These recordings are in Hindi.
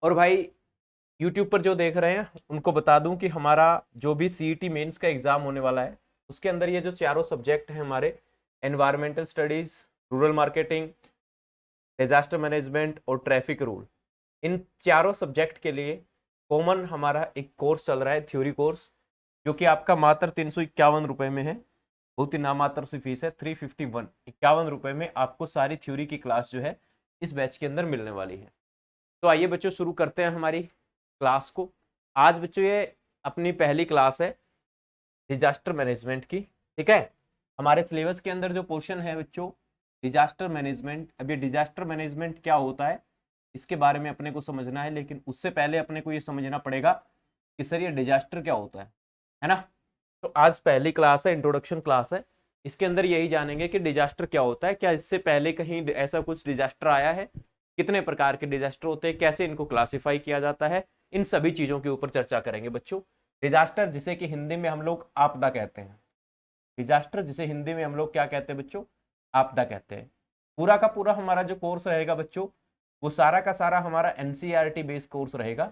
और भाई यूट्यूब पर जो देख रहे हैं उनको बता दूं कि हमारा जो भी सीईटी मेंस का एग्जाम होने वाला है उसके अंदर ये जो चारों सब्जेक्ट हैं हमारे, environmental studies, rural marketing, disaster management और ट्रैफिक रूल, इन चारों सब्जेक्ट के लिए कॉमन हमारा एक कोर्स चल रहा है, थ्योरी कोर्स, जो कि आपका मात्र 351 रुपए में है। बहुत ही नामात्र सी फीस है, 351, 51 रुपए में आपको सारी थ्योरी की क्लास जो है इस बैच के अंदर मिलने वाली है। तो आइए बच्चों शुरू करते हैं हमारी क्लास को। आज बच्चों ये अपनी पहली क्लास है डिजास्टर मैनेजमेंट की। ठीक है, हमारे सिलेबस के अंदर जो पोर्शन है बच्चों डिजास्टर मैनेजमेंट। अब ये डिजास्टर मैनेजमेंट क्या होता है इसके बारे में अपने को समझना है, लेकिन उससे पहले अपने को ये समझना पड़ेगा कि सर ये डिजास्टर क्या होता है ना। तो आज पहली क्लास है, इंट्रोडक्शन क्लास है, इसके अंदर यही जानेंगे कि डिजास्टर क्या होता है, क्या इससे पहले कहीं ऐसा कुछ डिजास्टर आया है, कितने प्रकार के डिजास्टर होते हैं, कैसे इनको क्लासिफाई किया जाता है, इन सभी चीजों के ऊपर चर्चा करेंगे बच्चों। डिजास्टर जिसे कि हिंदी में हम लोग आपदा कहते हैं, डिजास्टर जिसे हिंदी में हम लोग क्या कहते हैं बच्चों, आपदा कहते हैं। पूरा का पूरा हमारा जो कोर्स रहेगा बच्चों वो सारा का सारा हमारा एनसीईआरटी बेस्ड कोर्स रहेगा।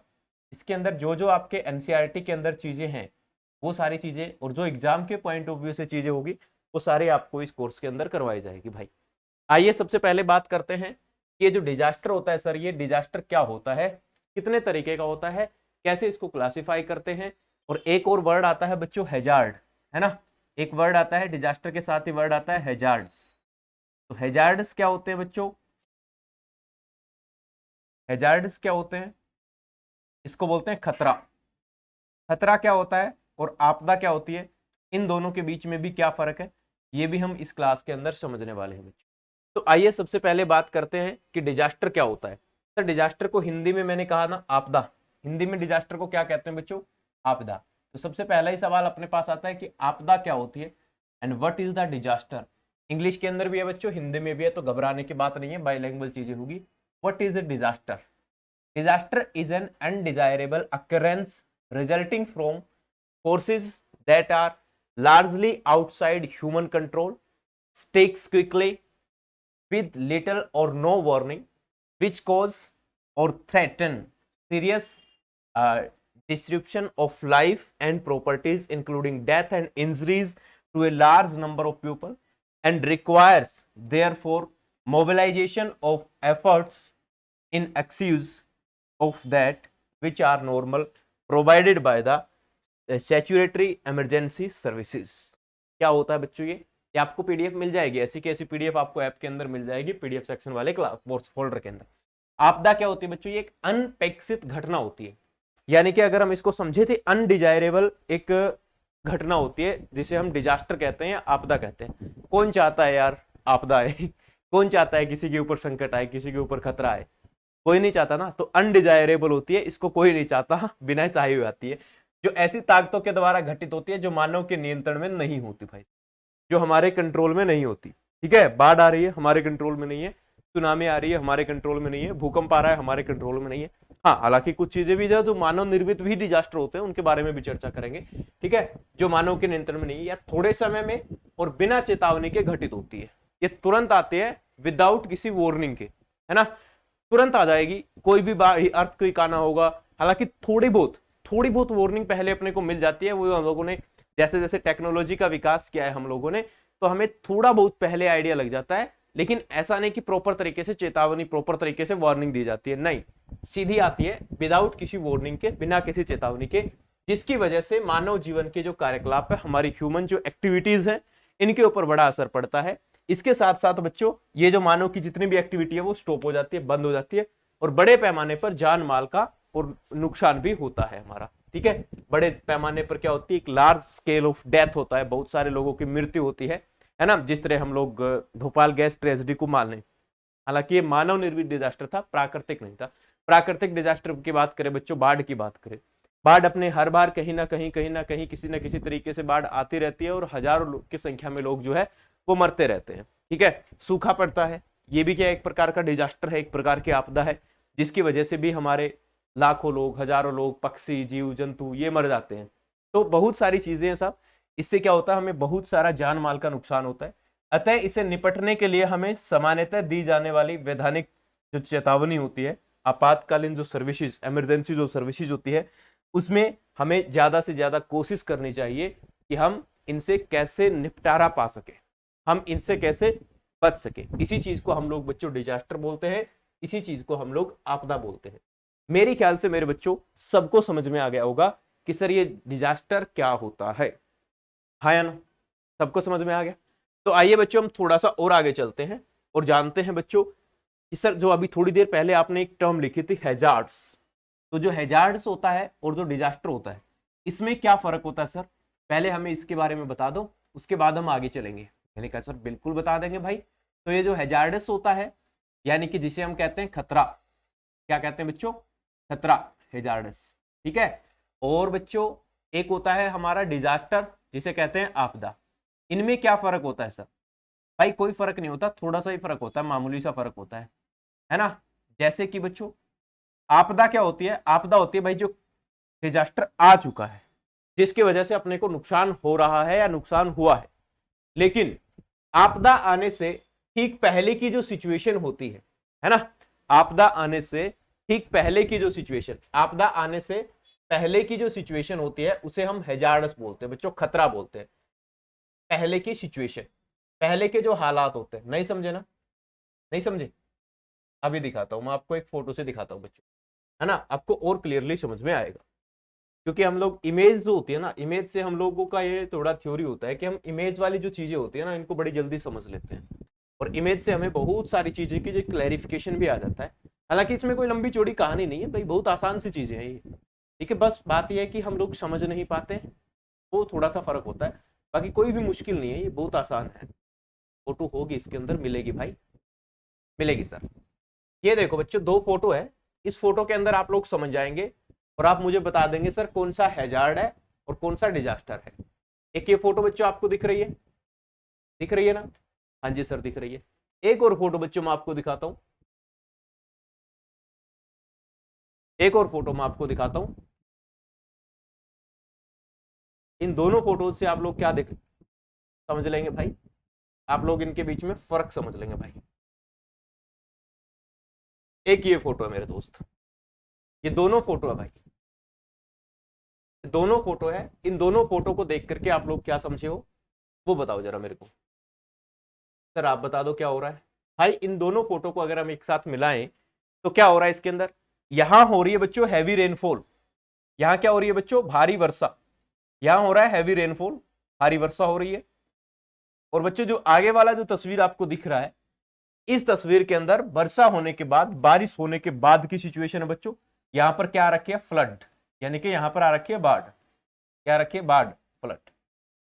इसके अंदर जो जो आपके एनसीईआरटी के अंदर चीजें हैं वो सारी चीजें, और जो एग्जाम के पॉइंट ऑफ व्यू से चीजें होगी वो सारी आपको इस कोर्स के अंदर करवाई जाएगी भाई। आइए सबसे पहले बात करते हैं कि ये जो डिजास्टर होता है सर, ये डिजास्टर क्या होता है, कितने तरीके का होता है, कैसे इसको क्लासिफाई करते हैं। और एक और वर्ड आता है बच्चों हैजार्ड, है ना, एक वर्ड आता है डिजास्टर के साथ ही वर्ड आता है हैजार्ड्स। तो हैजार्ड्स क्या होते हैं बच्चों, हैजार्ड्स क्या होते हैं, इसको बोलते हैं खतरा। खतरा क्या होता है और आपदा क्या होती है, इन दोनों के बीच में भी क्या फर्क है, ये भी हम इस क्लास के अंदर समझने वाले हैं बच्चों। तो आइए सबसे पहले बात करते हैं कि डिजास्टर क्या होता है। सर डिजास्टर को हिंदी में मैंने कहा ना आपदा, हिंदी में डिजास्टर को क्या कहते हैं बच्चों, आपदा। तो सबसे पहला ही सवाल अपने पास आता है कि आपदा क्या होती है and what is the disaster. English के अंदर भी है बच्चों, हिंदी में भी है, तो घबराने की बात नहीं है, बाइलैंग्वेज चीजें होगी। What is a disaster, disaster is an undesirable occurrence resulting from forces that are largely outside human control, strikes quickly with little or no warning, which cause or threaten serious uh, disruption of life and properties, including death and injuries to a large number of people, and requires therefore mobilization of efforts in excuse of that which are normal provided by the statutory emergency services। क्या होता है बच्चों ये आपको पीडीएफ मिल जाएगी, ऐसी की ऐसी पीडीएफ आपको ऐप के अंदर मिल जाएगी, पीडीएफ सेक्शन वाले कोर्स फोल्डर के अंदर। आपदा क्या होती है बच्चों, ये एक अनपेक्षित घटना होती है, यानी कि अगर हम इसको समझे थे अनडिजायरेबल एक घटना होती है जिसे हम डिजास्टर कहते हैं या आपदा कहते हैं। कौन चाहता है यार आपदा आए कौन चाहता है किसी के ऊपर संकट आए, किसी के ऊपर खतरा आए, कोई नहीं चाहता ना। तो अनडिजायरेबल होती है, इसको कोई नहीं चाहता, बिना चाहे हुए आती है, जो ऐसी ताकतों के द्वारा घटित होती है जो मानव के नियंत्रण में नहीं होती भाई, जो हमारे कंट्रोल में नहीं होती। ठीक है, बाढ़ आ रही है हमारे कंट्रोल में नहीं है, सुनामी आ रही है हमारे कंट्रोल में नहीं है, भूकंप आ रहा है हमारे कंट्रोल में नहीं है। हाँ, हालांकि कुछ चीजें भी जो मानव निर्मित भी डिजास्टर होते हैं उनके बारे में भी चर्चा करेंगे। ठीक है, जो मानव के नियंत्रण में नहीं है या थोड़े समय में और बिना चेतावनी के घटित होती है, ये तुरंत आते हैं विदाउट किसी वार्निंग के, है ना, तुरंत आ जाएगी। कोई भी अर्थक्वेक आना होगा, हालांकि थोड़ी बहुत वार्निंग पहले अपने को मिल जाती है, वो हम लोगों ने जैसे जैसे टेक्नोलॉजी का विकास किया है हम लोगों ने, तो हमें थोड़ा बहुत पहले आइडिया लग जाता है, लेकिन ऐसा नहीं कि प्रॉपर तरीके से चेतावनी, प्रॉपर तरीके से वार्निंग दी जाती है, नहीं, सीधी आती है विदाउट किसी वार्निंग के, बिना किसी चेतावनी के, जिसकी वजह से मानव जीवन के जो कार्यकलाप है, हमारी ह्यूमन जो एक्टिविटीज है, इनके ऊपर बड़ा असर पड़ता है। इसके साथ साथ बच्चों ये जो मानव की जितनी भी एक्टिविटी है वो स्टॉप हो जाती है, बंद हो जाती है, और बड़े पैमाने पर जान माल का और नुकसान भी होता है हमारा। ठीक है, बड़े पैमाने पर क्या होती है, एक लार्ज स्केल ऑफ डेथ होता है, बहुत सारे लोगों की मृत्यु होती है ना, जिस तरह हम लोग भोपाल गैस ट्रेजेडी को मान लें। हालांकि ये मानव निर्मित डिजास्टर था, प्राकृतिक नहीं था। प्राकृतिक डिजास्टर की बात करें बच्चों, बाढ़ की बात करें, बाढ़ अपने हर बार कहीं ना कहीं किसी ना किसी तरीके से बाढ़ आती रहती है, और हजारों लोग की संख्या में लोग जो है वो मरते रहते हैं। ठीक है, सूखा पड़ता है, ये भी क्या एक प्रकार का डिजास्टर है, एक प्रकार की आपदा है, जिसकी वजह से भी हमारे लाखों लोग, हजारों लोग, पक्षी, जीव जंतु ये मर जाते हैं। तो बहुत सारी चीजें हैं साहब, इससे क्या होता है, हमें बहुत सारा जान माल का नुकसान होता है। अतः इसे निपटने के लिए हमें सामान्यतः दी जाने वाली वैधानिक जो चेतावनी होती है, आपातकालीन जो सर्विसेज, इमरजेंसी जो सर्विसेज होती है, उसमें हमें ज्यादा से ज्यादा कोशिश करनी चाहिए कि हम इनसे कैसे निपटारा पा सके, हम इनसे कैसे बच सके। इसी चीज को हम लोग बच्चों डिजास्टर बोलते हैं, इसी चीज को हम लोग आपदा बोलते हैं। मेरे ख्याल से मेरे बच्चों सबको समझ में आ गया होगा कि सर ये डिजास्टर क्या होता है। हाँ या ना, सबको समझ में आ गया। तो आइए बच्चों हम थोड़ा सा और आगे चलते हैं और जानते हैं बच्चों कि सर जो अभी थोड़ी देर पहले आपने एक टर्म लिखी थी हैजार्ड्स, तो जो हैजार्ड्स होता है और जो डिजास्टर होता है, इसमें क्या फर्क होता है सर, पहले हमें इसके बारे में बता दो, उसके बाद हम आगे चलेंगे। मैंने कहा सर बिल्कुल बता देंगे भाई। तो ये जो हैजार्डस होता है, यानी कि जिसे हम कहते हैं खतरा, क्या कहते हैं बच्चों, खतरा, हैजार्डस, ठीक है। और बच्चों एक होता है हमारा डिजास्टर, जिसे कहते हैं आपदा। इनमें क्या फर्क होता है सर? भाई कोई फर्क नहीं होता, थोड़ा सा ही फर्क होता है, मामूली सा फर्क होता है ना। जैसे कि बच्चों आपदा क्या होती है, आपदा होती है भाई जो डिजास्टर आ चुका है, जिसकी वजह से अपने को नुकसान हो रहा है या नुकसान हुआ है। लेकिन आपदा आने से ठीक पहले की जो सिचुएशन होती है ना, आपदा आने से ठीक पहले की जो सिचुएशन, आपदा आने से पहले की जो सिचुएशन होती है उसे हम हैजार्डस बोलते हैं बच्चों, खतरा बोलते हैं। पहले की सिचुएशन, पहले के जो हालात होते हैं, नहीं समझे ना, नहीं समझे? अभी दिखाता हूं मैं आपको, एक फोटो से दिखाता हूं बच्चों, है ना, आपको और क्लियरली समझ में आएगा। क्योंकि हम लोग इमेज जो होती है ना, इमेज से हम लोगों का ये थोड़ा थ्योरी होता है कि हम इमेज वाली जो चीजें होती है ना, इनको बड़ी जल्दी समझ लेते हैं, और इमेज से हमें बहुत सारी चीजें की जो क्लैरिफिकेशन भी आ जाता है। हालांकि इसमें कोई लंबी चौड़ी कहानी नहीं है भाई, बहुत आसान सी चीजें हैं ये, ठीक है। बस बात यह है कि हम लोग समझ नहीं पाते, वो थोड़ा सा फर्क होता है। बाकी कोई भी मुश्किल नहीं है, ये बहुत आसान है। फोटो होगी इसके अंदर, मिलेगी भाई, मिलेगी सर। ये देखो बच्चों, दो फोटो है, इस फोटो के अंदर आप लोग समझ जाएंगे और आप मुझे बता देंगे सर कौन सा हैजार्ड है और कौन सा डिजास्टर है। एक ये फोटो बच्चों आपको दिख रही है, दिख रही है ना? हाँ जी सर दिख रही है। एक और फोटो बच्चों मैं आपको दिखाता हूं, एक और फोटो मैं आपको दिखाता हूं। इन दोनों फोटो से आप लोग क्या देख समझ लेंगे भाई, आप लोग इनके बीच में फर्क समझ लेंगे भाई। एक ये फोटो है मेरे दोस्त, ये दोनों फोटो है भाई, दोनों फोटो है। इन दोनों फोटो को देख करके आप लोग क्या समझे हो वो बताओ जरा मेरे को। सर आप बता दो क्या हो रहा है भाई। इन दोनों फोटो को अगर हम एक साथ मिलाएं तो क्या हो रहा है इसके अंदर, यहां हो रही है बच्चों हैवी रेनफॉल, यहां क्या हो रही है बच्चों, भारी वर्षा, यहां हो रहा है हैवी रेनफॉल, भारी वर्षा हो रही है। और बच्चों जो आगे वाला जो तस्वीर आपको दिख रहा है, इस तस्वीर के अंदर वर्षा होने के बाद, बारिश होने के बाद की सिचुएशन है बच्चों। यहां पर क्या आ रखी है, फ्लड, यानी कि यहां पर आ रखी है बाढ़, क्या रखी है, बाढ़, फ्लड।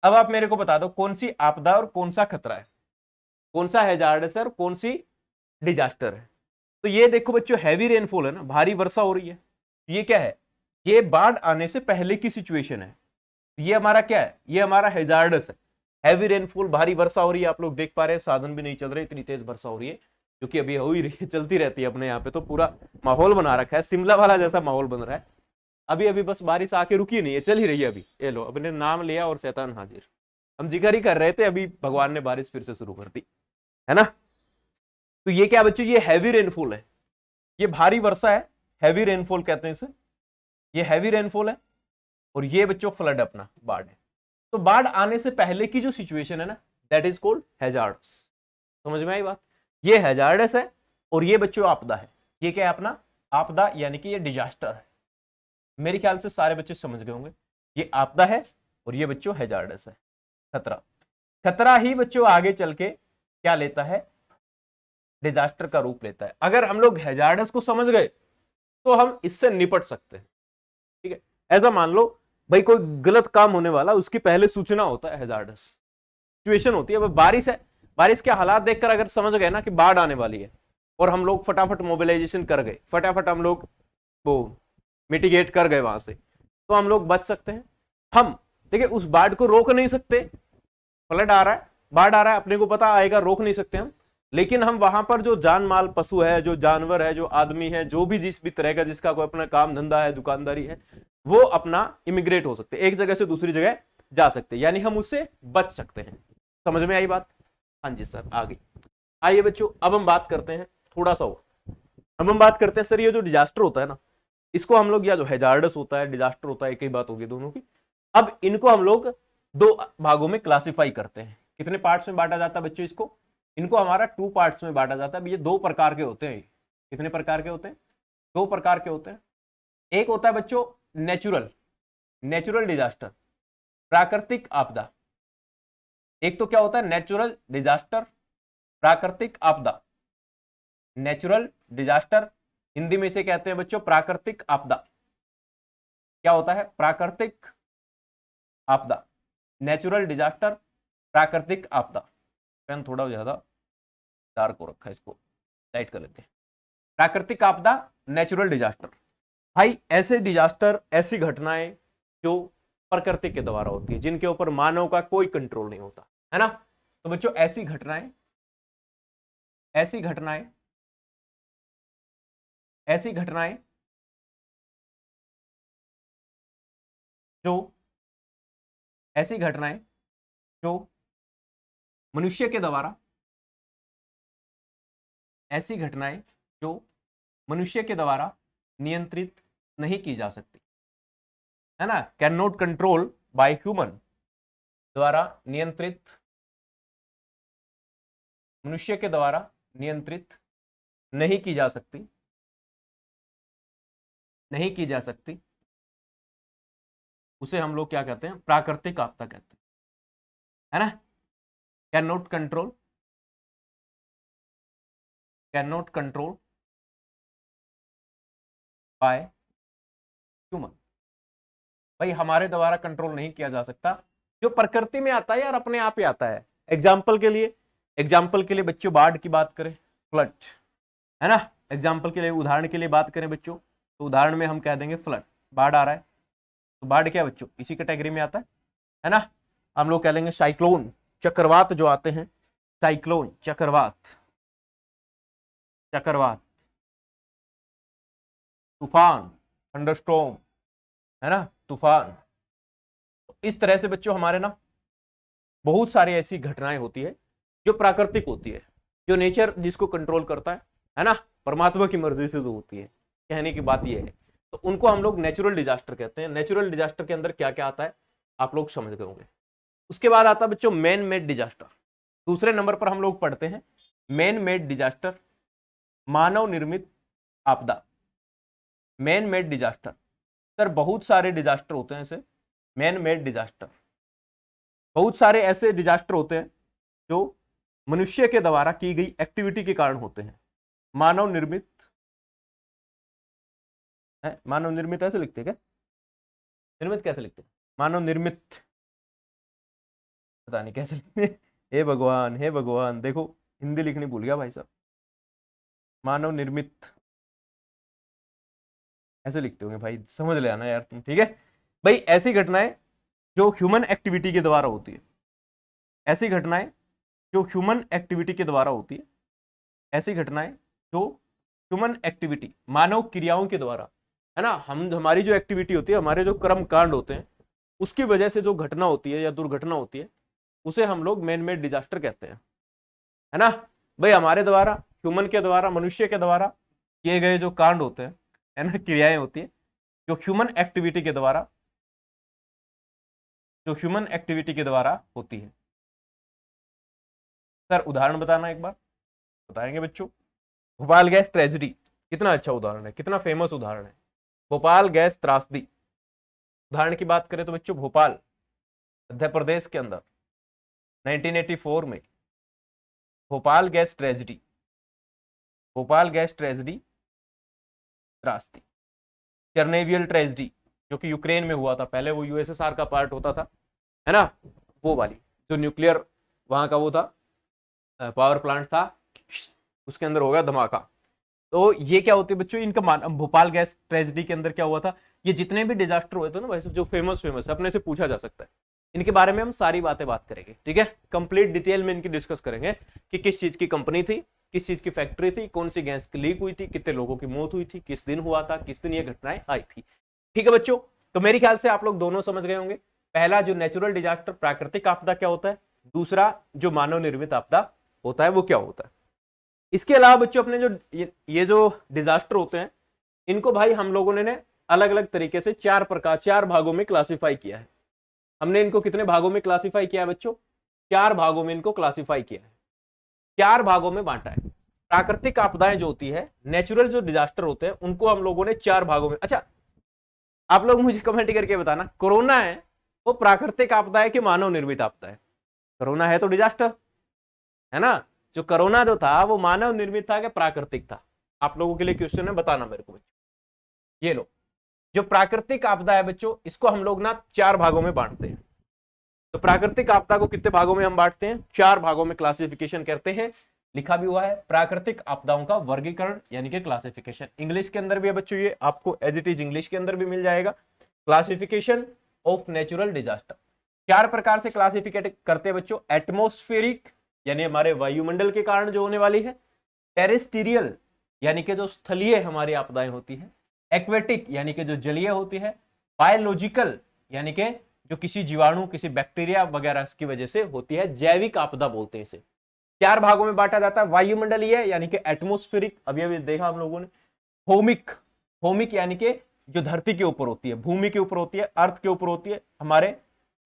अब आप मेरे को बता दो कौन सी आपदा और कौन सा खतरा है, कौन सा हैजार्डस है और कौन सी डिजास्टर है। तो ये देखो बच्चों हैवी रेनफॉल है ना, भारी वर्षा हो रही है, ये क्या है, ये बाढ़ आने से पहले की सिचुएशन है। ये हमारा क्या है, ये हमारा हैजार्डस है। हैवी रेनफॉल, भारी वर्षा हो रही है, आप लोग देख पा रहे हैं, साधन भी नहीं चल रहे, इतनी तेज वर्षा हो रही है, क्योंकि अभी हो ही रही है, चलती रहती है अपने यहाँ पे, तो पूरा माहौल बना रखा है, शिमला वाला जैसा माहौल बन रहा है। अभी अभी बस बारिश आके रुकी नहीं है, चल ही रही है अभी। ये लो, अपने नाम लिया और शैतान हाजिर, हम जिक्र ही कर रहे थे, अभी भगवान ने बारिश फिर से शुरू कर दी, है ना। तो ये क्या बच्चों, ये हैवी रेनफॉल है, ये भारी वर्षा है, हैवी रेनफॉल कहते हैं इसे, ये हैवी रेनफॉल है। और ये बच्चों फ्लड अपना बाढ़ है। तो बाढ़ आने से पहले की जो सिचुएशन है ना, दैट इज कॉल्ड हैजार्ड्स। समझ में आई बात? ये हैजार्डस है और ये बच्चों आपदा है। ये क्या है अपना, आपदा, यानी कि ये डिजास्टर है। मेरे ख्याल से सारे बच्चे समझ गए होंगे, ये आपदा है और ये बच्चों हैजार्डस है, खतरा। खतरा ही बच्चों आगे चल के क्या लेता है, डिजास्टर का रूप लेता है। अगर हम लोग हैजार्डस को समझ गए तो हम इससे निपट सकते हैं, ठीक है। ऐसा मान लो भाई कोई गलत काम होने वाला, उसकी पहले सूचना होता है हैजार्डस सिचुएशन होती है। बारिश है, बारिश के हालात देखकर अगर समझ गए ना कि बाढ़ आने वाली है, और हम लोग फटाफट मोबिलाइजेशन कर गए, फटाफट हम लोग वो मिटिगेट कर गए वहां से, तो हम लोग बच सकते हैं। हम देखिए उस बाढ़ को रोक नहीं सकते, फ्लड आ रहा है, बाढ़ आ रहा है, अपने को पता आएगा, रोक नहीं सकते हम। लेकिन हम वहां पर जो जान माल, पशु है, जो जानवर है, जो आदमी है, जो भी जिस भी तरह का जिसका कोई अपना काम धंधा है, दुकानदारी है, वो अपना इमिग्रेट हो सकते, एक जगह से दूसरी जगह जा सकते, यानी हम उससे बच सकते हैं। समझ में आई बात? हाँ जी सर, आ गई। आइए बच्चों अब हम बात करते हैं थोड़ा सा और, अब हम बात करते हैं सर ये जो डिजास्टर होता है ना, इसको हम लोग, या जो हैजार्डस होता है, डिजास्टर होता है, एक ही बात होगी दोनों की। अब इनको हम लोग दो भागों में क्लासिफाई करते हैं। कितने पार्ट्स में बांटा जाता है बच्चों इसको? इनको हमारा 2 पार्ट्स में बांटा जाता है। ये 2 प्रकार के होते हैं। कितने प्रकार के होते हैं? 2 प्रकार के होते हैं। एक होता है बच्चों नेचुरल, नेचुरल डिजास्टर, प्राकृतिक आपदा। एक तो क्या होता है नेचुरल डिजास्टर, प्राकृतिक आपदा। नेचुरल डिजास्टर हिंदी में इसे कहते हैं बच्चों प्राकृतिक आपदा। क्या होता है? प्राकृतिक आपदा, नेचुरल डिजास्टर, प्राकृतिक आपदा। पेन थोड़ा ज्यादा डार्क हो रखा है, इसको लाइट कर लेते हैं। प्राकृतिक आपदा, नेचुरल डिजास्टर। भाई ऐसे डिजास्टर, ऐसी घटनाएं जो प्रकृति के द्वारा होती है, जिनके ऊपर मानव का कोई कंट्रोल नहीं होता है ना। तो बच्चों ऐसी घटनाएं, ऐसी घटनाएं, ऐसी घटनाएं जो, ऐसी घटनाएं जो मनुष्य के द्वारा, ऐसी घटनाएं जो मनुष्य के द्वारा नियंत्रित नहीं की जा सकती है ना, can not control by human, द्वारा नियंत्रित, मनुष्य के द्वारा नियंत्रित नहीं की जा सकती, नहीं की जा सकती, उसे हम लोग क्या कहते हैं? प्राकृतिक आपदा कहते हैं, है ना। Can not control, can not control by human. भाई हमारे द्वारा कंट्रोल नहीं किया जा सकता। जो प्रकृति में आता है यार, अपने आप ही आता है। एग्जाम्पल के लिए, एग्जाम्पल के लिए बच्चों बाढ़ की बात करें, फ्लड, है ना। एग्जाम्पल के लिए, उदाहरण के लिए बात करें बच्चों, तो उदाहरण में हम कह देंगे फ्लड, बाढ़ आ रहा है। तो बाढ़ क्या बच्चों? इसी कैटेगरी में आता है ना। हम लोग कह लेंगे साइक्लोन, चक्रवात जो आते हैं, साइक्लोन, चक्रवात, चक्रवात, तूफान, थंडरस्टॉर्म, है ना, तूफान। तो इस तरह से बच्चों हमारे ना बहुत सारी ऐसी घटनाएं होती है जो प्राकृतिक होती है, जो नेचर जिसको कंट्रोल करता है ना, परमात्मा की मर्जी से जो होती है। कहने की बात यह है, तो उनको हम लोग नेचुरल डिजास्टर कहते हैं। नेचुरल डिजास्टर के अंदर क्या क्या आता है आप लोग समझ गए होंगे। उसके बाद आता है बच्चों मैन मेड डिजास्टर। दूसरे नंबर पर हम लोग पढ़ते हैं मैन मेड डिजास्टर, मानव निर्मित आपदा। मैन मेड डिजास्टर सर, बहुत सारे डिजास्टर होते हैं ऐसे, मैन मेड डिजास्टर, बहुत सारे ऐसे डिजास्टर होते हैं जो मनुष्य के द्वारा की गई एक्टिविटी के कारण होते हैं। मानव निर्मित है, मानव निर्मित ऐसे लिखते हैं क्या? निर्मित कैसे लिखते हैं? मानव निर्मित, पता नहीं कैसे लिखते हैं। हे भगवान, हे भगवान, देखो हिंदी लिखनी भूल गया भाई साहब। मानव निर्मित ऐसे लिखते होंगे भाई, समझ ले आना यार तुम, ठीक है भाई। ऐसी घटनाएं जो ह्यूमन एक्टिविटी के द्वारा होती है, ऐसी घटनाएं जो ह्यूमन एक्टिविटी के द्वारा होती है, ऐसी घटनाएं जो ह्यूमन एक्टिविटी, मानव क्रियाओं के द्वारा, है ना, हम हमारी जो एक्टिविटी होती है, हमारे जो कर्म कांड होते हैं, उसकी वजह से जो घटना होती है या दुर्घटना होती है, उसे हम लोग मैन मेड डिजास्टर कहते हैं, है ना भाई। हमारे द्वारा, ह्यूमन के द्वारा, मनुष्य के द्वारा किए गए जो कांड होते हैं, है ना, क्रियाएं होती है जो ह्यूमन एक्टिविटी के द्वारा, जो ह्यूमन एक्टिविटी के द्वारा होती है। सर उदाहरण बताना एक बार, बताएंगे बच्चों। भोपाल गैस ट्रेजेडी कितना अच्छा उदाहरण है, कितना फेमस उदाहरण है, भोपाल गैस त्रासदी। उदाहरण की बात करें तो बच्चों भोपाल, मध्य प्रदेश के अंदर 1984 में Bhopal gas tragedy, Bhopal gas tragedy, त्रासदी, चेरनोबिल ट्रेजेडी जो कि यूक्रेन में हुआ था, पहले वो यूएसएसआर का पार्ट होता था, है ना, वो वाली जो न्यूक्लियर वहां का वो था, पावर प्लांट था, उसके अंदर हो गया धमाका। तो ये क्या होती है बच्चों, इनका भोपाल गैस ट्रेजेडी के अंदर क्या हुआ था, ये जितने भी डिजास्टर हुए थे ना भाई, जो फेमस फेमस अपने से पूछा जा सकता है, इनके बारे में हम सारी बातें बात करेंगे, ठीक है। कंप्लीट डिटेल में इनकी डिस्कस करेंगे कि किस चीज की कंपनी थी, किस चीज की फैक्ट्री थी, कौन सी गैस लीक हुई थी, कितने लोगों की मौत हुई थी, किस दिन हुआ था, किस दिन ये घटनाएं आई थी, ठीक है बच्चों। तो मेरे ख्याल से आप लोग दोनों समझ गए होंगे, पहला जो नेचुरल डिजास्टर प्राकृतिक आपदा क्या होता है, दूसरा जो मानव निर्मित आपदा होता है वो क्या होता है। इसके अलावा बच्चों अपने जो ये जो डिजास्टर होते हैं इनको भाई हम लोगों ने अलग अलग तरीके से चार भागों में क्लासिफाई किया है। हमने इनको कितने भागों में क्लासिफाई किया है बच्चों? 4 भागों में इनको क्लासिफाई किया है, 4 भागों में बांटा है। प्राकृतिक आपदाएं जो होती है, नेचुरल जो डिजास्टर होते हैं, उनको हम लोगों ने 4 भागों में। अच्छा, आप लोग मुझे कमेंट करके बताना, कोरोना है वो प्राकृतिक आपदा है कि मानव निर्मित आपदा है? कोरोना है तो डिजास्टर है ना, जो कोरोना जो था वो मानव निर्मित था कि प्राकृतिक था? आप लोगों के लिए क्वेश्चन है, बताना मेरे को बच्चों। ये लो, जो प्राकृतिक आपदा है बच्चों, इसको हम लोग ना 4 भागों में बांटते हैं। तो प्राकृतिक आपदा को कितने भागों में हम बांटते हैं? 4 भागों में क्लासिफिकेशन करते हैं। लिखा भी हुआ है प्राकृतिक आपदाओं का वर्गीकरण यानी कि क्लासिफिकेशन। इंग्लिश के अंदर भी है बच्चों, ये आपको एज इट इज इंग्लिश के अंदर भी मिल जाएगा। क्लासिफिकेशन ऑफ नेचुरल डिजास्टर 4 प्रकार से क्लासिफिकेट करते हैं बच्चों। एटमोस्फेरिक यानी हमारे वायुमंडल के कारण जो होने वाली है, टेरेस्टेरियल यानी कि जो स्थलीय हमारी आपदाएं होती है, एक्वेटिक यानी कि जो जलीय होती है, बायोलॉजिकल यानी कि जो किसी जीवाणु किसी बैक्टीरिया वगैरह की वजह से होती है, जैविक आपदा बोलते हैं इसे। 4 भागों में बांटा जाता है। वायुमंडलीय यानी कि एटमोस्फेरिक, अभी अभी देखा हम लोगों ने। भौमिक, भौमिक यानी कि जो धरती के ऊपर होती है, भूमि के ऊपर होती है, अर्थ के ऊपर होती है, हमारे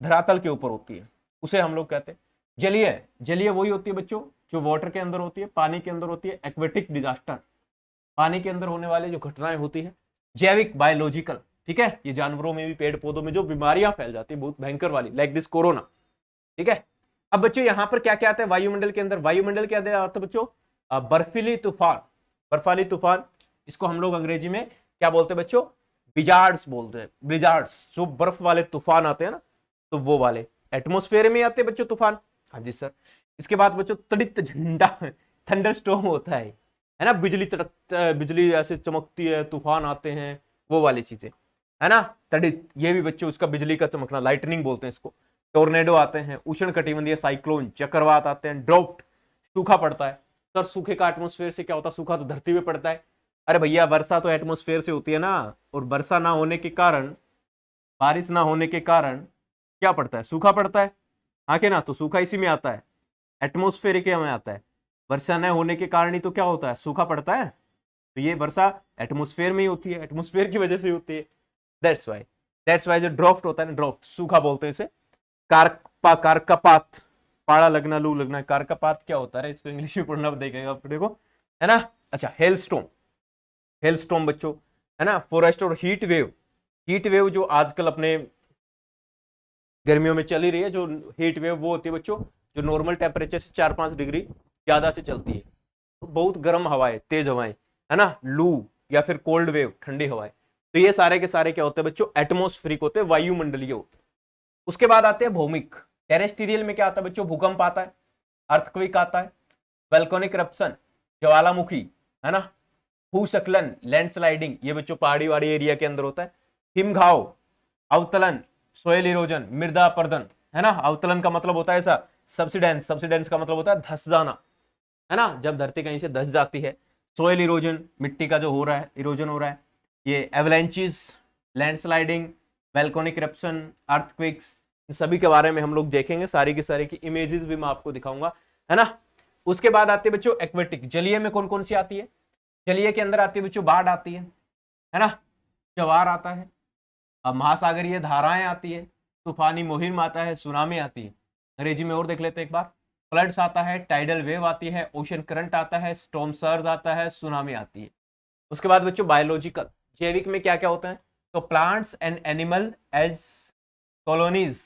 धरातल के ऊपर होती है, उसे हम लोग कहते हैं। जलीय, जलीय वही होती है बच्चों जो वाटर के अंदर होती है, पानी के अंदर होती है। एक्वेटिक डिजास्टर, पानी के अंदर होने वाले जो घटनाएं होती है। जैविक, बायोलॉजिकल, ठीक है, ये जानवरों में भी, पेड़ पौधों में जो बीमारियां फैल जाती है बहुत भयंकर वाली, लाइक दिस कोरोना, ठीक है। अब बच्चों यहां पर क्या क्या आता है वायुमंडल के अंदर? वायुमंडल क्या आता है बच्चों? बर्फीली तूफान, बर्फाली तूफान, इसको हम लोग अंग्रेजी में क्या बोलते हैं बच्चों? बिजार्ड्स बोलते हैं। ब्लिजार्ड्स, जो बर्फ वाले तूफान आते हैं ना, तो वो वाले एटमोस्फेयर में आते हैं बच्चों तूफान। हाँ जी सर। इसके बाद बच्चों तड़ित झंडा, थंडर स्टॉर्म होता है ना, बिजली तड़क, बिजली ऐसे चमकती है, तूफान आते हैं, वो वाली चीजें है ना। तड़ित, ये भी बच्चों उसका बिजली का चमकना, लाइटनिंग बोलते हैं इसको। टोर्नेडो आते हैं, उष्ण कटिबंधीय साइक्लोन, चक्रवात आते हैं, ड्राफ्ट, सूखा पड़ता है। सर सूखे का एटमोस्फेयर से क्या होता है? सूखा तो धरती पे पड़ता है। अरे भैया वर्षा तो एटमोस्फेयर से होती है ना, और वर्षा ना होने के कारण, बारिश ना होने के कारण क्या पड़ता है? सूखा पड़ता है। हाँ के ना, तो सूखा इसी में आता है, एटमोस्फेयर के में आता है। वर्षा न होने के कारण ही तो क्या होता है? सूखा पड़ता है। तो ये वर्षा एटमोस्फेयर में ही होती है, एटमोस्फेयर की वजह से होती है। दैट्स वाई जो ड्राफ्ट होता है ना, ड्राफ्ट सूखा बोलते हैं इसे। कारकपात, पाड़ा लगना, लू लगना। कारकपात क्या होता है? इसको इंग्लिश में पढ़ना देखेगा देखो, है ना। अच्छा, हेलस्टॉर्म, हेलस्टॉर्म बच्चों है ना। फॉरेस्ट और हीट वेव, हीट वेव जो आजकल अपने गर्मियों में चली रही है, जो हीट वेव वो होती है बच्चों जो नॉर्मल टेम्परेचर से 4-5 डिग्री ज्यादा से चलती है। तो बहुत गर्म हवाएं, तेज हवाएं, है ना, लू या फिर कोल्ड वेव, ठंडी हवाएं। तो ये सारे के सारे क्या होते हैं बच्चों? एटमोस्फेरिक होते हैं, वायुमंडलीय होते हैं। उसके बाद आते हैं भौमिक। टेरेस्टेरियल में क्या आता है बच्चों? भूकंप आता है, अर्थक्वेक आता है, वोल्केनिक इरप्शन, ज्वालामुखी, है ना, भूस्खलन, लैंडस्लाइडिंग, ये बच्चों पहाड़ी वाड़ी एरिया के अंदर होता है। हिमघाव, अवतलन, सोयल इरोजन, मृदा अपरदन, है ना। अवतलन का मतलब होता है ऐसा, सब्सिडेंस, सब्सिडेंस का मतलब होता है धस जाना, है ना, जब धरती कहीं से धस जाती है। सोयल इरोजन, मिट्टी का जो हो रहा है, इरोजन हो रहा है। ये avalanches, landsliding, volcanic eruption, earthquakes, इन सभी के बारे में हम लोग देखेंगे। सारी की सारी की इमेजेस भी मैं आपको दिखाऊंगा, है ना। उसके बाद आती है बच्चों एक्वेटिक। जलीय में कौन कौन सी आती है? जलीय के अंदर आती है बच्चों बाढ़ आती है ना, ज्वार आता है, महासागरीय धाराएं आती है, तूफानी मुहिम आता है, सुनामी आती है। अंग्रेजी में और देख लेते हैं एक बार। फ्लड्स आता है, टाइडल वेव आती है, ओशन करंट आता है, स्टॉर्म सर्ज आता है, सुनामी आती है। उसके बाद बच्चों बायोलॉजिकल, जैविक में क्या क्या होता है? तो plants and animal as colonies.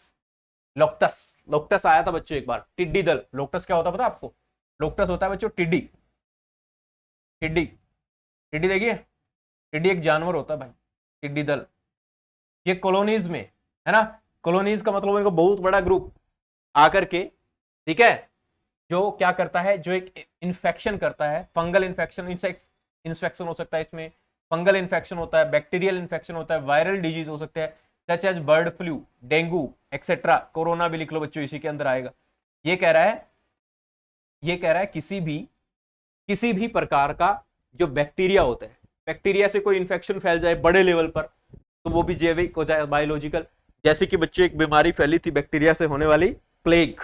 Locusts, locusts आया था बच्चों एक बार, टिड्डी दल। लोक्टस क्या होता है पता आपको? लोक्टस होता है बच्चों टिड्डी, टिड्डी, टिड्डी देखिए, टिड्डी एक जानवर होता है भाई, टिड्डी दल। ये कॉलोनीज में, है ना, कॉलोनीज का मतलब इनको बहुत बड़ा ग्रुप आकर के, ठीक है, जो क्या करता है, जो एक इन्फेक्शन करता है, फंगल इन्फेक्शन, इंसेक्शन हो सकता है इसमें, फंगल इन्फेक्शन होता है, बैक्टीरियल इन्फेक्शन होता है, वायरल डिजीज हो सकते हैं such as bird flu, dengue etcetera. Corona भी लिख लो बच्चों, इसी के अंदर आएगा। ये कह रहा है किसी भी प्रकार का जो बैक्टीरिया होता है, बैक्टीरिया से कोई इन्फेक्शन फैल जाए बड़े लेवल पर, तो वो भी जैविक हो जाए, बायोलॉजिकल। जैसे कि बच्चों एक बीमारी फैली थी बैक्टीरिया से होने वाली, प्लेग,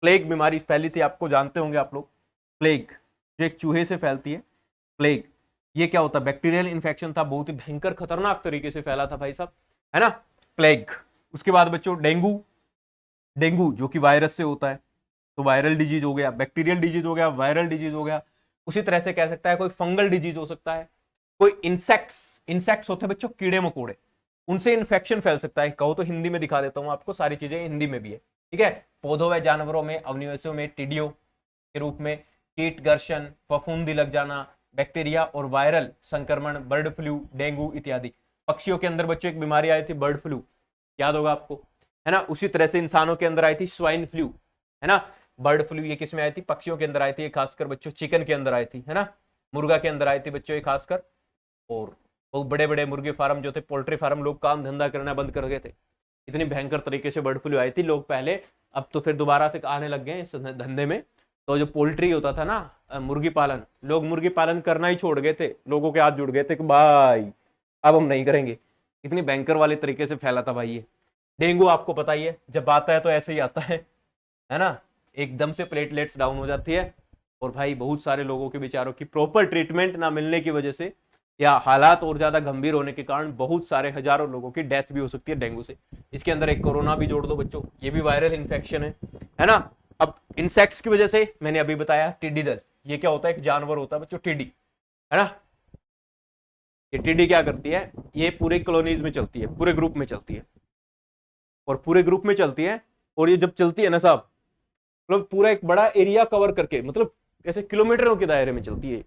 प्लेग बीमारी फैली थी, आपको जानते होंगे आप लोग, प्लेग, जो एक चूहे से फैलती है, प्लेग। ये क्या होता है, बैक्टीरियल इन्फेक्शन था, बहुत ही भयंकर खतरनाक तरीके से फैला था भाई साहब, है ना, प्लेग। उसके बाद बच्चों डेंगू, डेंगू जो कि वायरस से होता है, तो वायरल डिजीज हो गया, बैक्टीरियल डिजीज हो गया, वायरल डिजीज हो गया। उसी तरह से कह सकता है कोई फंगल डिजीज हो सकता है, कोई इंसेक्ट्स होते हैं बच्चों, कीड़े मकोड़े, उनसे इन्फेक्शन फैल सकता है। कहो तो हिंदी में दिखा देता हूं आपको, सारी चीजें हिंदी में भी है, ठीक है। पौधों व जानवरों में, अवनिवेशों में टिड्डियों के रूप में कीट घर्षण, फफूंदी लग जाना, बैक्टीरिया और वायरल संक्रमण, बर्ड फ्लू, डेंगू इत्यादि। पक्षियों के अंदर बच्चों एक बीमारी आई थी बर्ड फ्लू, याद होगा आपको, है ना। उसी तरह से इंसानों के अंदर आई थी स्वाइन फ्लू, है ना। बर्ड फ्लू ये किस में आई थी, पक्षियों के अंदर आई थी, खासकर बच्चों चिकन के अंदर आई थी, है ना, मुर्गा के अंदर आई थी बच्चों ये खासकर। और बहुत बड़े बड़े मुर्गे फार्म जो थे, पोल्ट्री फार्म, लोग काम धंधा करना बंद कर गए थे, इतनी भयंकर तरीके से बर्ड फ्लू आई थी। लोग पहले, अब तो फिर दोबारा से आने लग गए इस धंधे में। तो जो पोल्ट्री होता था ना, मुर्गी पालन, लोग मुर्गी पालन करना ही छोड़ गए थे, लोगों के हाथ जुड़ गए थे कि भाई अब हम नहीं करेंगे। इतनी भयंकर वाले तरीके से फैला था भाई ये डेंगू। आपको पता ही है, जब आता है तो ऐसे ही आता है ना, एकदम से प्लेटलेट्स डाउन हो जाती है, और भाई बहुत सारे लोगों के बेचारों की प्रॉपर ट्रीटमेंट ना मिलने की वजह से, या हालात और ज्यादा गंभीर होने के कारण, बहुत सारे हजारों लोगों की डेथ भी हो सकती है डेंगू से। इसके अंदर एक कोरोना भी जोड़ दो बच्चों, ये भी वायरल इन्फेक्शन है ना। अब इंसेक्ट्स की वजह से मैंने अभी बताया टिड्डी दल, ये क्या होता है, एक जानवर होता है बच्चों टिड्डी, है ना। ये टिड्डी क्या करती है, ये पूरे कॉलोनीज में चलती है, पूरे ग्रुप में चलती है, और पूरे ग्रुप में चलती है। और ये जब चलती है ना साहब, मतलब पूरा एक बड़ा एरिया कवर करके, मतलब ऐसे किलोमीटरों के दायरे में चलती है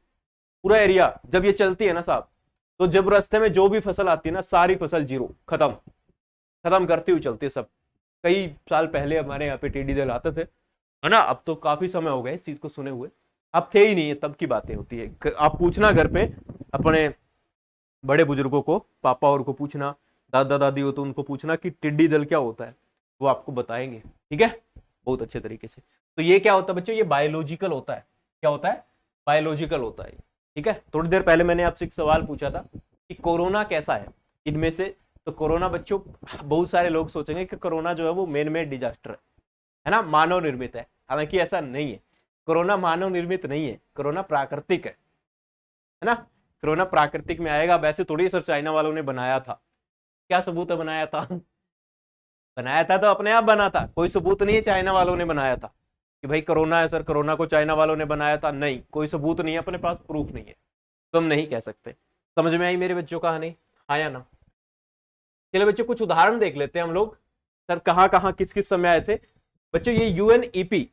पूरा एरिया। जब ये चलती है ना साहब, तो जब रास्ते में जो भी फसल आती है ना, सारी फसल जीरो, खत्म खत्म करती हुई चलती है सब। कई साल पहले हमारे यहाँ पे टिड्डी दल आते थे, है ना, अब तो काफी समय हो गए इस चीज को सुने हुए, अब थे ही नहीं है, तब की बातें होती है। आप पूछना घर पे अपने बड़े बुजुर्गों को, पापा और को पूछना, दादा दादी हो तो उनको पूछना कि टिड्डी दल क्या होता है, वो आपको बताएंगे, ठीक है, बहुत अच्छे तरीके से। तो ये क्या होता है बच्चों, ये बायोलॉजिकल होता है। क्या होता है, बायोलॉजिकल होता है, ठीक है। थोड़ी देर पहले मैंने आपसे एक सवाल पूछा था कि कोरोना कैसा है इनमें से। तो कोरोना बच्चों, बहुत सारे लोग सोचेंगे कि कोरोना जो है वो मैन मेड डिजास्टर है ना, मानव निर्मित है। हालांकि ऐसा नहीं है, कोरोना मानव निर्मित नहीं है, कोरोना प्राकृतिक है ना। कोरोना प्राकृतिक में आएगा, वैसे थोड़ी सर चाइना वालों ने बनाया था, क्या सबूत है बनाया था बनाया था तो अपने आप बना था, कोई सबूत नहीं है चाइना वालों ने बनाया था कि भाई कोरोना है सर, कोरोना को चाइना वालों ने बनाया था, नहीं, कोई सबूत नहीं है, अपने पास प्रूफ नहीं है, तो हम नहीं कह सकते। समझ में आई मेरे बच्चों कहानी, हाँ या ना। चलिए बच्चों कुछ उदाहरण देख लेते हैं हम लोग, सर कहाँ कहाँ किस किस समय आए थे बच्चों। ये UNEP,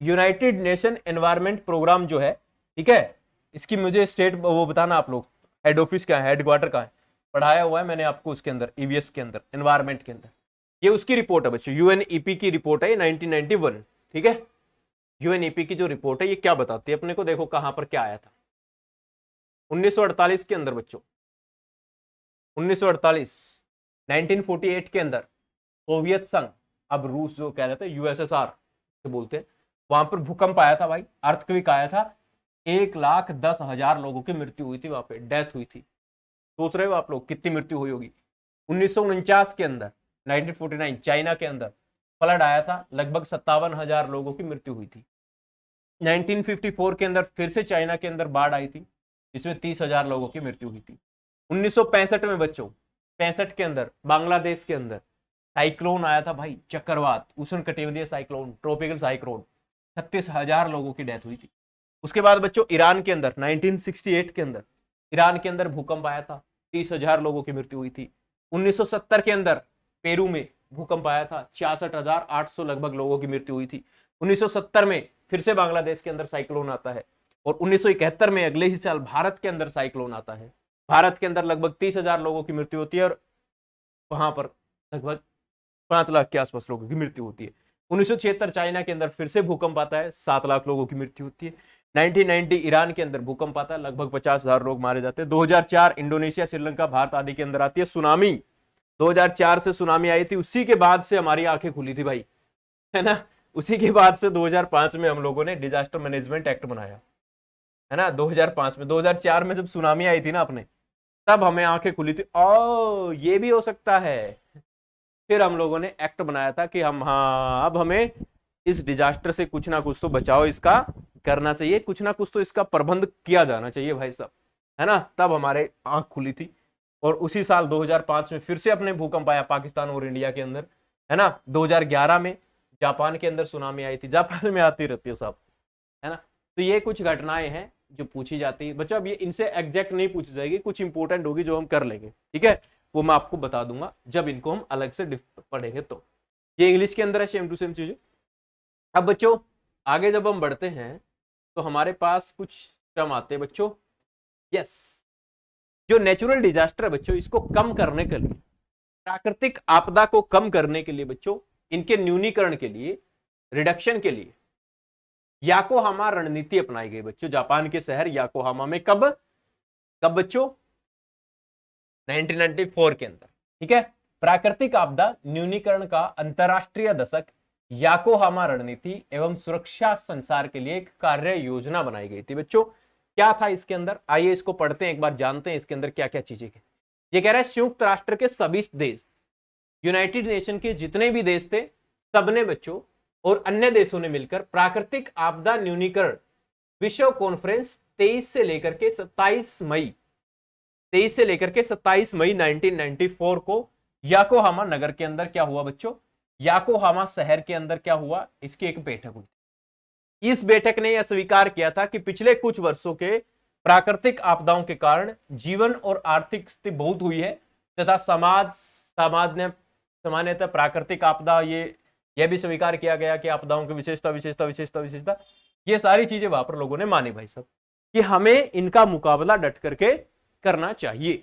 United Nation Environment Programme जो है, ठीक है, इसकी मुझे स्टेट वो बताना आप लोग, हेड ऑफिस क्या है, हेडक्वार्टर कहाँ है, पढ़ाया हुआ है मैंने आपको उसके अंदर, ईवीएस के अंदर, एनवायरमेंट के अंदर। ये उसकी रिपोर्ट है बच्चों, यूएनईपी की रिपोर्ट है 1991, ठीक है। यूएनईपी की जो रिपोर्ट है ये क्या बताती है अपने को, देखो कहां पर क्या आया था 1948 के अंदर बच्चों, 1948, 1948 के अंदर सोवियत संघ, अब रूस जो कह रहे थे, यूएसएसआर से बोलते हैं, वहां पर भूकंप आया था भाई, अर्थक्वेक आया था, 1,10,000 लोगों की मृत्यु हुई थी, वहां पे डेथ हुई थी। सोच रहे हो आप लोग कितनी मृत्यु हुई होगी। 1949 के अंदर, 1949 चाइना के अंदर फ्लड आया था, लगभग 57,000 लोगों की मृत्यु हुई थी। 1954 के अंदर फिर से चाइना के अंदर बाढ़ आई थी, इसमें 30,000 लोगों की मृत्यु हुई थी। 1965 में बच्चों, 65 के अंदर बांग्लादेश के अंदर साइक्लोन आया था भाई, चक्रवात, उष्ण कटिबंधीय साइक्लोन, ट्रॉपिकल साइक्लोन, 36,000 लोगों की डेथ हुई थी। उसके बाद बच्चों ईरान के अंदर 1968 के अंदर, ईरान के अंदर भूकंप आया था, 30,000 लोगों की मृत्यु हुई थी। 1970 के अंदर पेरू में भूकंप आया था, 66,800 लगभग लोगों की मृत्यु हुई थी। 1970 में फिर से बांग्लादेश के अंदर साइक्लोन आता है, और 1971 में अगले ही साल भारत के अंदर साइक्लोन आता है, भारत के अंदर लगभग 30,000 लोगों की मृत्यु होती है, और वहां पर लगभग 5 लाख के आसपास लोगों की मृत्यु होती है। 1976 चाइना के अंदर फिर से भूकंप आता है, 7 लाख लोगों की मृत्यु होती है। 1990 ईरान के अंदर भूकंप आता है, लगभग 50,000 लोग मारे जाते हैं। 2004 इंडोनेशिया, श्रीलंका, भारत आदि के अंदर आती है सुनामी, 2004 से सुनामी आई थी, उसी के बाद से हमारी आंखें खुली थी भाई, है ना। उसी के बाद से 2005 में हम लोगों ने डिजास्टर मैनेजमेंट एक्ट बनाया, है ना, 2005 में। 2004 में जब सुनामी आई थी ना अपने, तब हमें आंखें खुली थी, ओ ये भी हो सकता है। फिर हम लोगों ने एक्ट बनाया था कि हम, हाँ अब हमें इस डिजास्टर से कुछ ना कुछ तो बचाव इसका करना चाहिए, कुछ ना कुछ तो इसका प्रबंध किया जाना चाहिए भाई साहब, है ना। तब हमारे आंख खुली थी। और उसी साल 2005 में फिर से अपने भूकंप आया पाकिस्तान और इंडिया के अंदर, है ना। 2011 में जापान के अंदर सुनामी आई थी, जापान में आती रहती है साहब, है ना। तो ये कुछ घटनाएं हैं जो पूछी जाती है बच्चों। अब ये इनसे एग्जैक्ट नहीं पूछी जाएगी, कुछ इंपॉर्टेंट होगी जो हम कर लेंगे, ठीक है, वो मैं आपको बता दूंगा जब इनको हम अलग से पढ़ेंगे। तो ये इंग्लिश के अंदर है, सेम टू सेम चीजें। अब बच्चों आगे जब हम बढ़ते हैं तो हमारे पास कुछ टर्म आते हैं बच्चों। यस, जो नेचुरल डिजास्टर है बच्चों, इसको कम करने के लिए, प्राकृतिक आपदा को कम करने के लिए बच्चों, इनके न्यूनीकरण के लिए, रिडक्शन के लिए याकोहामा रणनीति अपनाई गई बच्चों। जापान के शहर याकोहामा में कब कब बच्चों? 1994 के अंदर, ठीक है। प्राकृतिक आपदा न्यूनीकरण का अंतरराष्ट्रीय दशक याकोहामा रणनीति एवं सुरक्षा संसार के लिए एक कार्य योजना बनाई गई थी बच्चों। क्या था इसके अंदर, आइए इसको पढ़ते हैं, एक बार जानते हैं इसके अंदर क्या क्या चीजें हैं। ये कह रहा है संयुक्त राष्ट्र के सभी देश, यूनाइटेड नेशन के जितने भी देश थे, सबने बच्चों और अन्य देशों ने मिलकर प्राकृतिक आपदा न्यूनीकरण विश्व कॉन्फ्रेंस 23 से लेकर के 27 मई 1994 को याकोहामा नगर के अंदर क्या हुआ बच्चों, याकोहामा शहर के अंदर क्या हुआ, इसकी एक बैठक हुई। इस बैठक ने यह स्वीकार किया था कि पिछले कुछ वर्षों के प्राकृतिक आपदाओं के कारण जीवन और आर्थिक स्थिति बहुत हुई है तथा सामान्यतः प्राकृतिक आपदा, यह भी स्वीकार किया गया कि आपदाओं की विशेषता, ये सारी चीजें वहां पर लोगों ने मानी भाई साहब, कि हमें इनका मुकाबला डट करके करना चाहिए।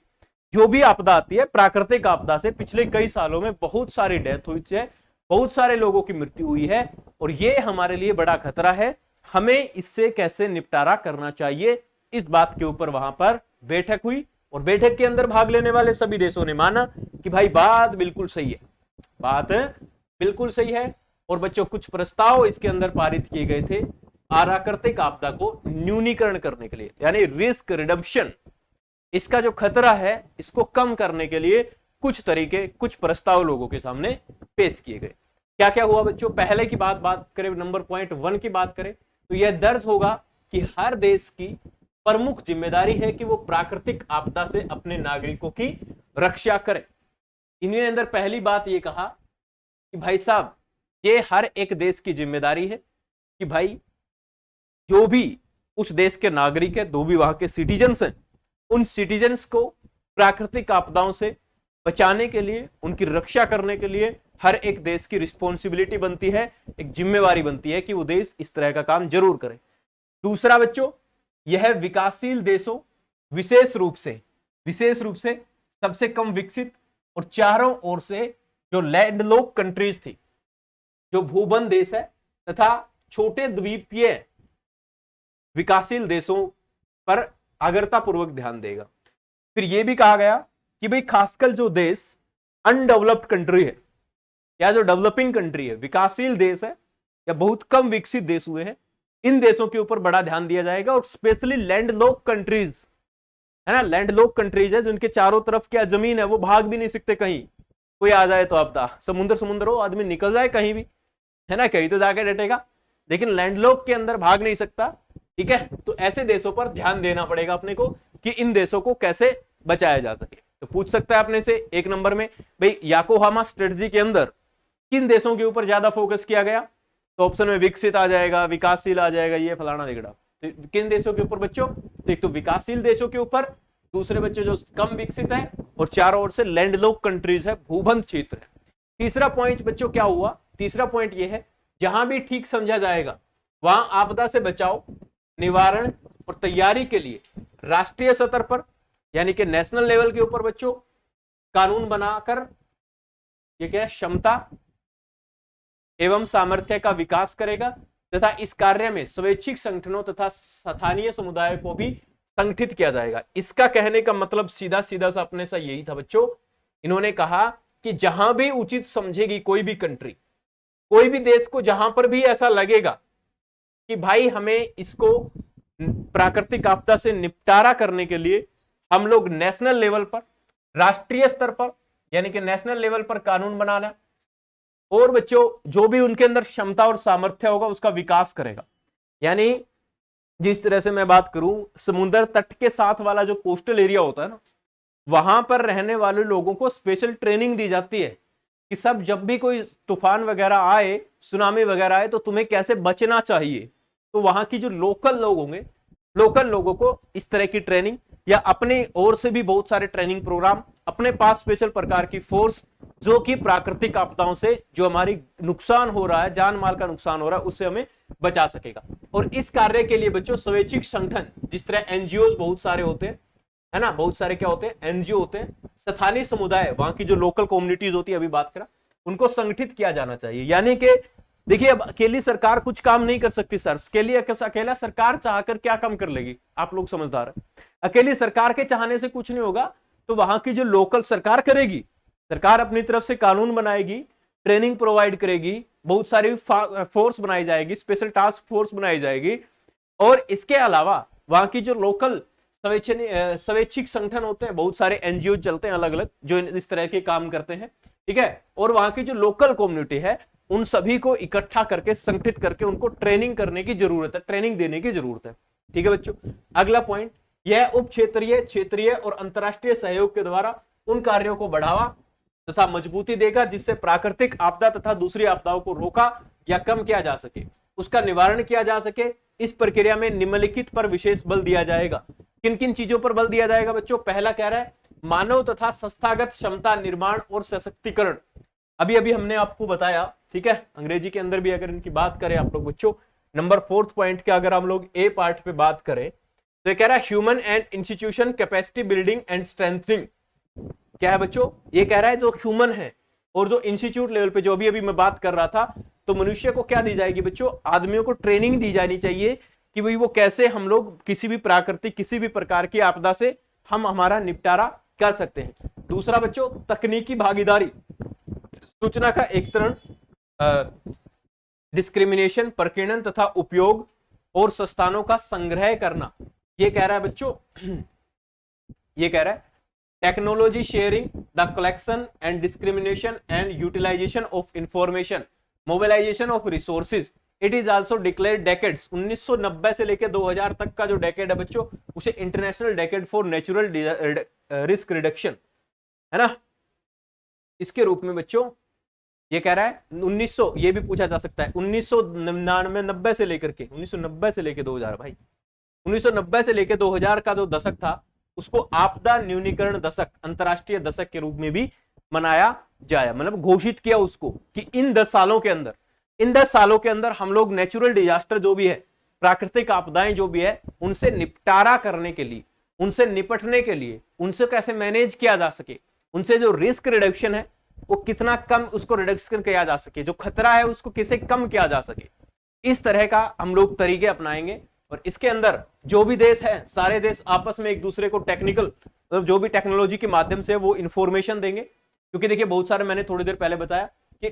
जो भी आपदा आती है, प्राकृतिक आपदा से पिछले कई सालों में बहुत सारी डेथ हुई है, बहुत सारे लोगों की मृत्यु हुई है और ये हमारे लिए बड़ा खतरा है। हमें इससे कैसे निपटारा करना चाहिए, इस बात के ऊपर वहां पर बैठक हुई और बैठक के अंदर भाग लेने वाले सभी देशों ने माना कि भाई बात बिल्कुल सही है, बात बिल्कुल सही है। और बच्चों कुछ प्रस्ताव इसके अंदर पारित किए गए थे प्राकृतिक आपदा को न्यूनीकरण करने के लिए, यानी रिस्क रिडम्पशन, इसका जो खतरा है इसको कम करने के लिए कुछ तरीके, कुछ प्रस्ताव लोगों के सामने पेश किए गए। क्या क्या हुआ बच्चों, पहले की बात करें, नंबर पॉइंट 1 की बात करें तो यह दर्ज होगा कि हर देश की प्रमुख जिम्मेदारी है कि वो प्राकृतिक आपदा से अपने नागरिकों की रक्षा करे। इन्हीं अंदर पहली बात ये कहा कि भाई साहब ये हर एक देश की जिम्मेदारी है कि भाई जो भी उस देश के नागरिक है, जो भी वहां के सिटीजन्स हैं, उन सिटीजन्स को प्राकृतिक आपदाओं से बचाने के लिए, उनकी रक्षा करने के लिए हर एक देश की रिस्पॉन्सिबिलिटी बनती है, एक जिम्मेवारी बनती है कि वो देश इस तरह का काम जरूर करे। दूसरा बच्चों, यह विकासशील देशों, विशेष रूप से सबसे कम विकसित और चारों ओर से जो लैंडलॉक कंट्रीज थी, जो भूबंद देश है, तथा छोटे द्वीपीय विकासशील देशों पर अग्रता पूर्वक ध्यान देगा। फिर यह भी कहा गया कि भाई खासकर जो देश अनडेवलप्ड कंट्री है या जो डेवलपिंग कंट्री है, विकासशील देश है या बहुत कम विकसित देश हुए हैं, इन देशों के ऊपर बड़ा ध्यान दिया जाएगा। और स्पेशली लैंडलॉक कंट्रीज है ना, लैंडलॉक कंट्रीज है जिनके चारों तरफ क्या जमीन है, वो भाग भी नहीं सकते, कहीं कोई आ जाए तो आपदा, समुद्र हो, आदमी निकल जाए कहीं भी, है ना, कहीं तो जाके डटेगा, लेकिन लैंडलॉक के अंदर भाग नहीं सकता, ठीक है। तो ऐसे देशों पर ध्यान देना पड़ेगा अपने को कि इन देशों को कैसे बचाया जा सके। तो पूछ सकता है अपने से एक नंबर में, भाई याकोहामा स्ट्रेटजी के अंदर किन देशों के ऊपर ज्यादा फोकस किया गया, तो ऑप्शन में विकसित आ जाएगा, विकासशील आ जाएगा, ये फलाना दिगड़ा। तो किन देशों के ऊपर बच्चों, तो एक तो विकासशील देशों के ऊपर, दूसरे बच्चों जो कम विकसित है, और चारों ओर से लैंडलॉक कंट्रीज है, भूबंद क्षेत्र है। तीसरा पॉइंट बच्चों क्या हुआ, तीसरा पॉइंट ये है, जहां भी ठीक समझा जाएगा वहां आपदा से बचाव, निवारण और तैयारी के लिए राष्ट्रीय स्तर पर यानी कि नेशनल लेवल के ऊपर बच्चों कानून बनाकर ये क्या है, क्षमता एवं सामर्थ्य का विकास करेगा तथा इस कार्य में स्वैच्छिक संगठनों तथा स्थानीय समुदाय को भी संगठित किया जाएगा। इसका कहने का मतलब सीधा सीधा सा अपने सा यही था बच्चों, इन्होंने कहा कि जहां भी उचित समझेगी कोई भी कंट्री, कोई भी देश को जहां पर भी ऐसा लगेगा कि भाई हमें इसको प्राकृतिक आपदा से निपटारा करने के लिए हम लोग नेशनल लेवल पर, राष्ट्रीय स्तर पर यानी कि नेशनल लेवल पर कानून बनाना, और बच्चों जो भी उनके अंदर क्षमता और सामर्थ्य होगा उसका विकास करेगा। यानी जिस तरह से मैं बात करूं, समुद्र तट के साथ वाला जो कोस्टल एरिया होता है ना, वहां पर रहने वाले लोगों को स्पेशल ट्रेनिंग दी जाती है कि सब जब भी कोई तूफान वगैरह आए, सुनामी वगैरह आए, तो तुम्हें कैसे बचना चाहिए। तो वहां की जो लोकल लोग होंगे, लोकल लोगों को इस तरह की ट्रेनिंग, या अपने ओर से भी बहुत सारे ट्रेनिंग प्रोग्राम, अपने पास स्पेशल प्रकार की फोर्स जो कि प्राकृतिक आपदाओं से जो हमारी नुकसान हो रहा है, जान माल का नुकसान हो रहा है, उससे हमें बचा सकेगा। और इस कार्य के लिए बच्चों स्वैच्छिक संगठन, जिस तरह एनजीओ बहुत सारे होते हैं, है ना, बहुत सारे क्या होते हैं, एनजीओ होते हैं, स्थानीय समुदाय, वहां की जो लोकल कम्युनिटीज होती है, अभी बात करा, उनको संगठित किया जाना चाहिए। यानी कि देखिए, अब अकेली सरकार कुछ काम नहीं कर सकती सर, इसके लिए अकेला सरकार चाहकर क्या काम कर लेगी, आप लोग समझदार है, अकेली सरकार के चाहने से कुछ नहीं होगा। तो वहां की जो लोकल सरकार करेगी, सरकार अपनी तरफ से कानून बनाएगी, ट्रेनिंग प्रोवाइड करेगी, बहुत सारी फोर्स बनाई जाएगी, स्पेशल टास्क फोर्स बनाई जाएगी, और इसके अलावा वहां की जो लोकल स्वैच्छिक संगठन होते हैं, बहुत सारे एनजीओ चलते हैं अलग अलग जो इस तरह के काम करते हैं, ठीक है, और वहां की जो लोकल कम्युनिटी है उन सभी को इकट्ठा करके, संगठित करके उनको ट्रेनिंग करने की जरूरत है, ट्रेनिंग देने की जरूरत है। ठीक है बच्चों, अगला पॉइंट, यह उप क्षेत्रीय, क्षेत्रीय और अंतरराष्ट्रीय सहयोग के द्वारा उन कार्यों को बढ़ावा तथा मजबूती देगा जिससे प्राकृतिक आपदा तथा दूसरी आपदाओं को रोका या कम किया जा सके, उसका निवारण किया जा सके। इस प्रक्रिया में निम्नलिखित पर विशेष बल दिया जाएगा। किन किन चीजों पर बल दिया जाएगा बच्चों? पहला कह रहा है मानव तथा संस्थागत क्षमता निर्माण और सशक्तिकरण। अभी अभी हमने आपको बताया, ठीक है, अंग्रेजी के अंदर भी अगर इनकी बात करें आप लोग बच्चों, नंबर 4 पॉइंट के अगर हम लोग ए पार्ट पे बात करें तो ये कह रहा है human and institution capacity building and strengthening. क्या है बच्चों? ये कह रहा है जो ह्यूमन है और जो इंस्टीट्यूट लेवल पे जो अभी अभी मैं बात कर रहा था, तो मनुष्य को क्या दी जाएगी बच्चों? आदमियों को ट्रेनिंग दी जानी चाहिए कि भाई वो कैसे हम लोग किसी भी प्राकृतिक, किसी भी प्रकार की आपदा से हम हमारा निपटारा कर सकते हैं। दूसरा बच्चों, तकनीकी भागीदारी, सूचना का एकत्रण, डिस्क्रिमिनेशन, प्रकीर्णन तथा उपयोग और संस्थानों का संग्रह करना। ये कह रहा है बच्चों, ये कह रहा है technology sharing, the collection and discrimination and utilisation of information, mobilisation of resources. It is also declared decades, 1990 से लेकर 2000 तक का जो डेकेड है बच्चों, उसे international decade for natural risk reduction, है ना, इसके रूप में बच्चों ये कह रहा है 1900, ये भी पूछा जा सकता है 1999 से लेकर के 1990 से लेकर 2000, भाई 1990 से लेकर 2000 का जो दशक था उसको आपदा न्यूनीकरण दशक, अंतरराष्ट्रीय दशक के रूप में भी मनाया जाए, मतलब घोषित किया उसको कि इन 10 सालों के अंदर, इन 10 सालों के अंदर हम लोग नेचुरल डिजास्टर जो भी है, प्राकृतिक आपदाएं जो भी है, उनसे निपटारा करने के लिए, उनसे निपटने के लिए, उनसे कैसे मैनेज किया जा सके, उनसे जो रिस्क रिडक्शन है वो कितना कम उसको रिडक्शन किया जा सके, जो खतरा है उसको कैसे कम किया जा सके, इस तरह का हम लोग तरीके अपनाएंगे। और इसके अंदर जो भी देश है, सारे देश आपस में एक दूसरे को टेक्निकल, मतलब जो भी टेक्नोलॉजी के माध्यम से वो इंफॉर्मेशन देंगे, क्योंकि देखिए बहुत सारे, मैंने थोड़ी देर पहले बताया कि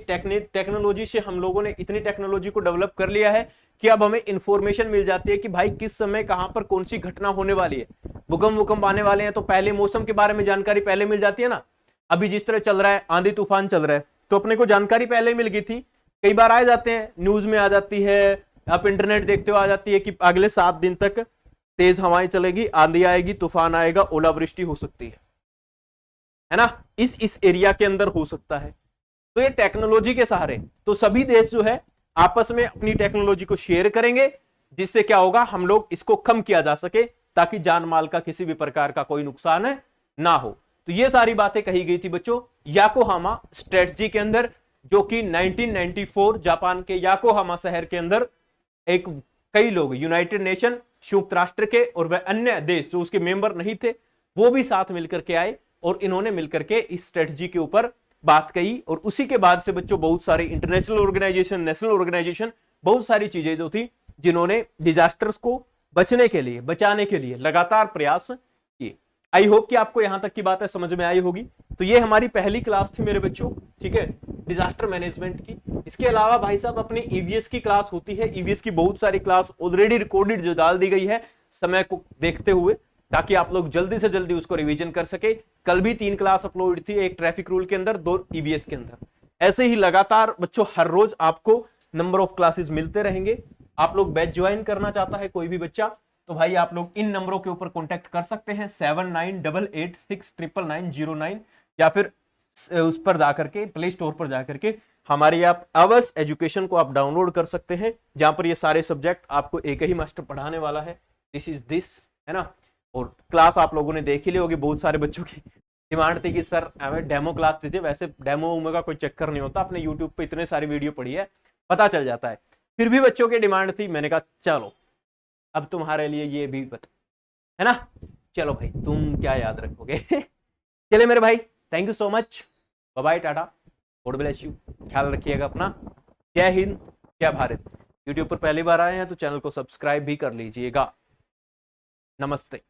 टेक्नोलॉजी से हम लोगों ने इतनी टेक्नोलॉजी को डेवलप कर लिया है कि अब हमें इंफॉर्मेशन मिल जाती है कि भाई किस समय कहां पर कौन सी घटना होने वाली है, भूकंप आने वाले हैं, तो पहले मौसम के बारे में जानकारी पहले मिल जाती है ना। अभी जिस तरह चल रहा है, आंधी तूफान चल रहा है, तो अपने को जानकारी पहले मिल गई थी, कई बार आ जाते हैं, न्यूज में आ जाती है, आप इंटरनेट देखते हो आ जाती है कि अगले 7 दिन तक तेज हवाएं चलेगी, आंधी आएगी, तूफान आएगा, ओलावृष्टि हो सकती है ना, इस एरिया के अंदर हो सकता है। तो ये टेक्नोलॉजी के सहारे, तो सभी देश जो है आपस में अपनी टेक्नोलॉजी को शेयर करेंगे, जिससे क्या होगा, हम लोग इसको कम किया जा सके, ताकि जान माल का किसी भी प्रकार का कोई नुकसान है ना हो। तो ये सारी बातें कही गई थी बच्चों याकोहामा स्ट्रेटजी के अंदर, जो कि 1994 जापान के याकोहामा शहर के अंदर एक कई लोग, यूनाइटेड नेशन, संयुक्त राष्ट्र के और वह अन्य देश जो उसके मेंबर नहीं थे, वो भी साथ मिलकर के आए और इन्होंने मिलकर के इस स्ट्रेटजी के ऊपर बात कही। और उसी के बाद से बच्चों बहुत सारे इंटरनेशनल ऑर्गेनाइजेशन, नेशनल ऑर्गेनाइजेशन, बहुत सारी चीजें जो थी जिन्होंने डिजास्टर्स को बचने के लिए, बचाने के लिए लगातार प्रयास किए। आई होप कि आपको यहां तक की बातें समझ में आई होगी। तो ये हमारी पहली क्लास थी मेरे बच्चों, ठीक है, डिजास्टर मैनेजमेंट की। इसके अलावा भाई साहब अपनी ईवीएस की क्लास होती है, ईवीएस की बहुत सारी क्लास ऑलरेडी रिकॉर्डेड जो डाल दी गई है समय को देखते हुए, ताकि आप लोग जल्दी से जल्दी उसको रिवीजन कर सके। कल भी 3 क्लास अपलोड थी, एक ट्रैफिक रूल के अंदर, 2 ईवीएस के अंदर। ऐसे ही लगातार बच्चों हर रोज आपको नंबर ऑफ क्लासेस मिलते रहेंगे। आप लोग बैच ज्वाइन करना चाहता है कोई भी बच्चा, तो भाई आप लोग इन नंबरों के ऊपर कॉन्टेक्ट कर सकते हैं 7988699909, या फिर उस पर जाकर के प्ले स्टोर पर जाकर के हमारे आप अवर्स एजुकेशन को आप डाउनलोड कर सकते हैं, जहां पर ये सारे सब्जेक्ट आपको एक ही मास्टर पढ़ाने वाला है। दिस इज दिस, है ना। और क्लास आप लोगों ने देख ही ली होगी। बहुत सारे बच्चों की डिमांड थी कि सर हमें डेमो क्लास दीजिए। वैसे डेमो उमो का कोई चक्कर नहीं होता, अपने यूट्यूब पे इतने सारी वीडियो पड़ी है, पता चल जाता है। फिर भी बच्चों की डिमांड थी, मैंने कहा चलो अब तुम्हारे लिए ये भी पता है ना। चलो भाई तुम क्या याद रखोगे। चले मेरे भाई, thank you so much, bye bye, tata, God bless you, ख्याल रखिएगा अपना। जय हिंद, जय भारत। यूट्यूब पर पहली बार आए हैं तो चैनल को सब्सक्राइब भी कर लीजिएगा। नमस्ते।